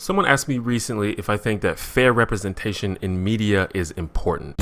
Someone asked me recently if I think that fair representation in media is important.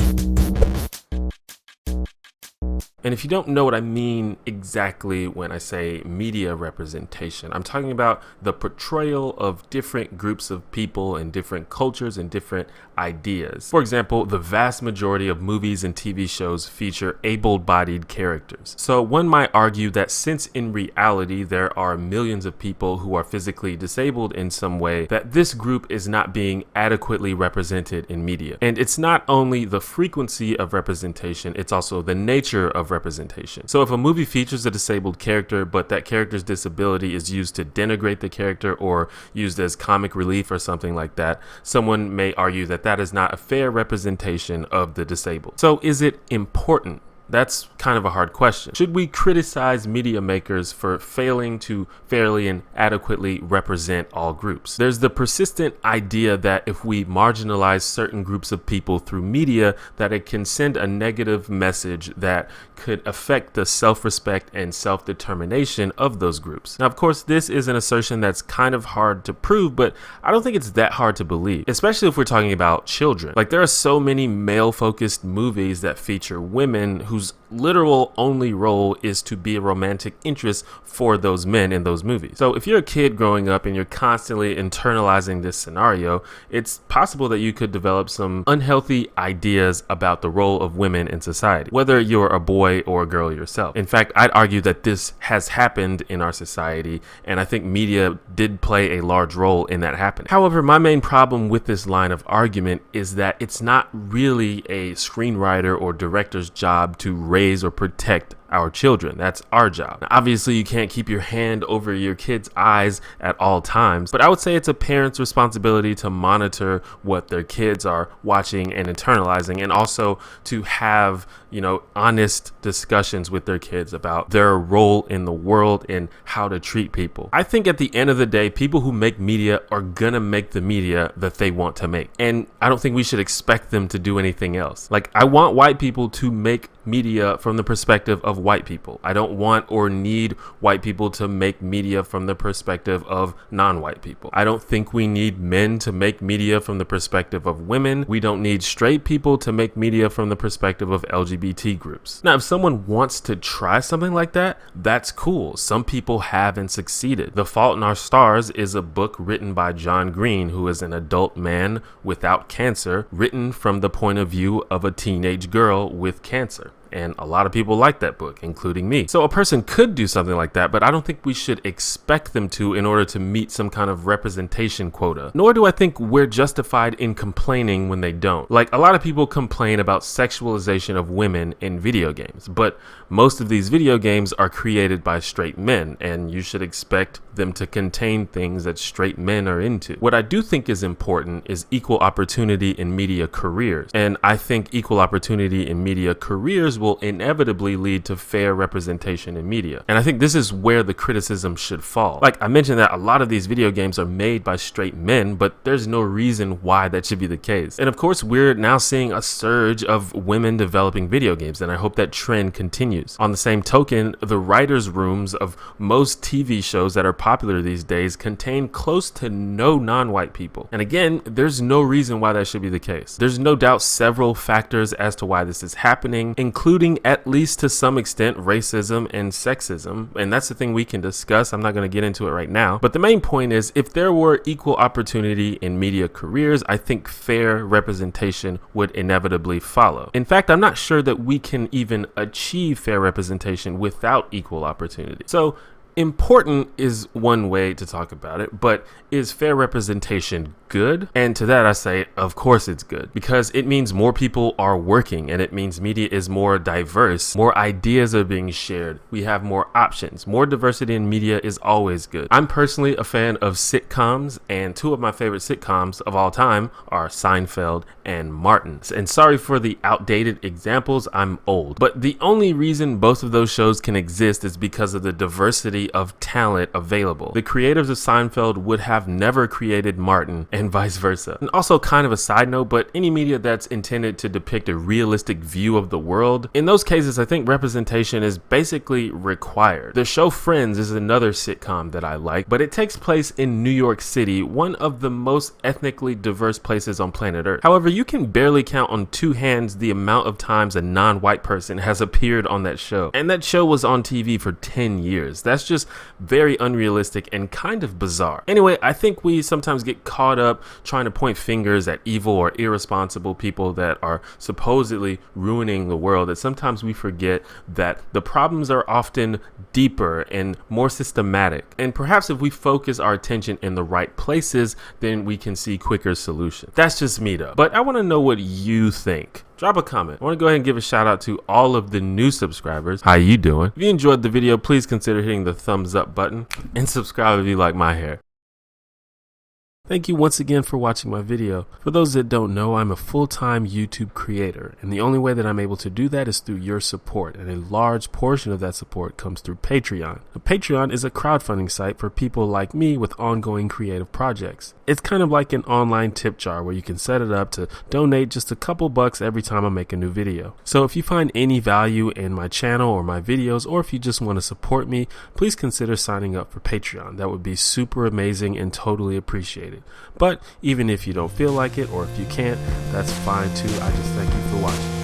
And if you don't know what I mean exactly when I say media representation, I'm talking about the portrayal of different groups of people and different cultures and different ideas. For example, the vast majority of movies and TV shows feature able-bodied characters. So one might argue that since in reality there are millions of people who are physically disabled in some way, that this group is not being adequately represented in media. And it's not only the frequency of representation, it's also the nature of representation. So if a movie features a disabled character, but that character's disability is used to denigrate the character or used as comic relief or something like that, someone may argue that that is not a fair representation of the disabled. So is it important? That's kind of a hard question. Should we criticize media makers for failing to fairly and adequately represent all groups? There's the persistent idea that if we marginalize certain groups of people through media, that it can send a negative message that could affect the self-respect and self-determination of those groups. Now, of course, this is an assertion that's kind of hard to prove, but I don't think it's that hard to believe, especially if we're talking about children. Like, there are so many male-focused movies that feature women whose literal only role is to be a romantic interest for those men in those movies. So if you're a kid growing up and you're constantly internalizing this scenario, it's possible that you could develop some unhealthy ideas about the role of women in society, whether you're a boy or a girl yourself. In fact, I'd argue that this has happened in our society, and I think media did play a large role in that happening. However, my main problem with this line of argument is that it's not really a screenwriter or director's job to raise or protect our children. That's our job. Now, obviously, you can't keep your hand over your kids' eyes at all times, but I would say it's a parent's responsibility to monitor what their kids are watching and internalizing, and also to have, honest discussions with their kids about their role in the world and how to treat people. I think at the end of the day, people who make media are gonna make the media that they want to make. And I don't think we should expect them to do anything else. Like, I want white people to make media from the perspective of white people. I don't want or need white people to make media from the perspective of non-white people. I don't think we need men to make media from the perspective of women. We don't need straight people to make media from the perspective of LGBT groups. Now, if someone wants to try something like that, that's cool. Some people have and succeeded. The Fault in Our Stars is a book written by John Green, who is an adult man without cancer, written from the point of view of a teenage girl with cancer. And a lot of people like that book, including me. So a person could do something like that, but I don't think we should expect them to in order to meet some kind of representation quota. Nor do I think we're justified in complaining when they don't. Like, a lot of people complain about sexualization of women in video games, but most of these video games are created by straight men, and you should expect them to contain things that straight men are into. What I do think is important is equal opportunity in media careers. And I think equal opportunity in media careers will inevitably lead to fair representation in media. And I think this is where the criticism should fall. Like I mentioned, that a lot of these video games are made by straight men, but there's no reason why that should be the case. And of course, we're now seeing a surge of women developing video games, and I hope that trend continues. On the same token, the writers' rooms of most TV shows that are popular these days contain close to no non-white people. And again, there's no reason why that should be the case. There's no doubt several factors as to why this is happening, including at least to some extent racism and sexism, and that's the thing we can discuss. I'm not going to get into it right now, but the main point is, if there were equal opportunity in media careers, I think fair representation would inevitably follow. In fact, I'm not sure that we can even achieve fair representation without equal opportunity. So important is one way to talk about it, but is fair representation good? And to that I say, of course it's good, because it means more people are working, and it means media is more diverse, more ideas are being shared, we have more options. More diversity in media is always good. I'm personally a fan of sitcoms, and two of my favorite sitcoms of all time are Seinfeld and Martin. And sorry for the outdated examples, I'm old, but the only reason both of those shows can exist is because of the diversity variety of talent available. The creators of Seinfeld would have never created Martin and vice versa. And also kind of a side note, but any media that's intended to depict a realistic view of the world, in those cases I think representation is basically required. The show Friends is another sitcom that I like, but it takes place in New York City, one of the most ethnically diverse places on planet Earth. However, you can barely count on two hands the amount of times a non-white person has appeared on that show. And that show was on TV for 10 years. That's just very unrealistic and kind of bizarre. Anyway, I think we sometimes get caught up trying to point fingers at evil or irresponsible people that are supposedly ruining the world, that sometimes we forget that the problems are often deeper and more systematic. And perhaps if we focus our attention in the right places, then we can see quicker solutions. That's just me though. But I want to know what you think. Drop a comment. I want to go ahead and give a shout out to all of the new subscribers. How you doing? If you enjoyed the video, please consider hitting the thumbs up button and subscribe if you like my hair. Thank you once again for watching my video. For those that don't know, I'm a full-time YouTube creator, and the only way that I'm able to do that is through your support, and a large portion of that support comes through Patreon. Now, Patreon is a crowdfunding site for people like me with ongoing creative projects. It's kind of like an online tip jar where you can set it up to donate just a couple bucks every time I make a new video. So if you find any value in my channel or my videos, or if you just want to support me, please consider signing up for Patreon. That would be super amazing and totally appreciated. But even if you don't feel like it, or if you can't, that's fine too. I just thank you for watching.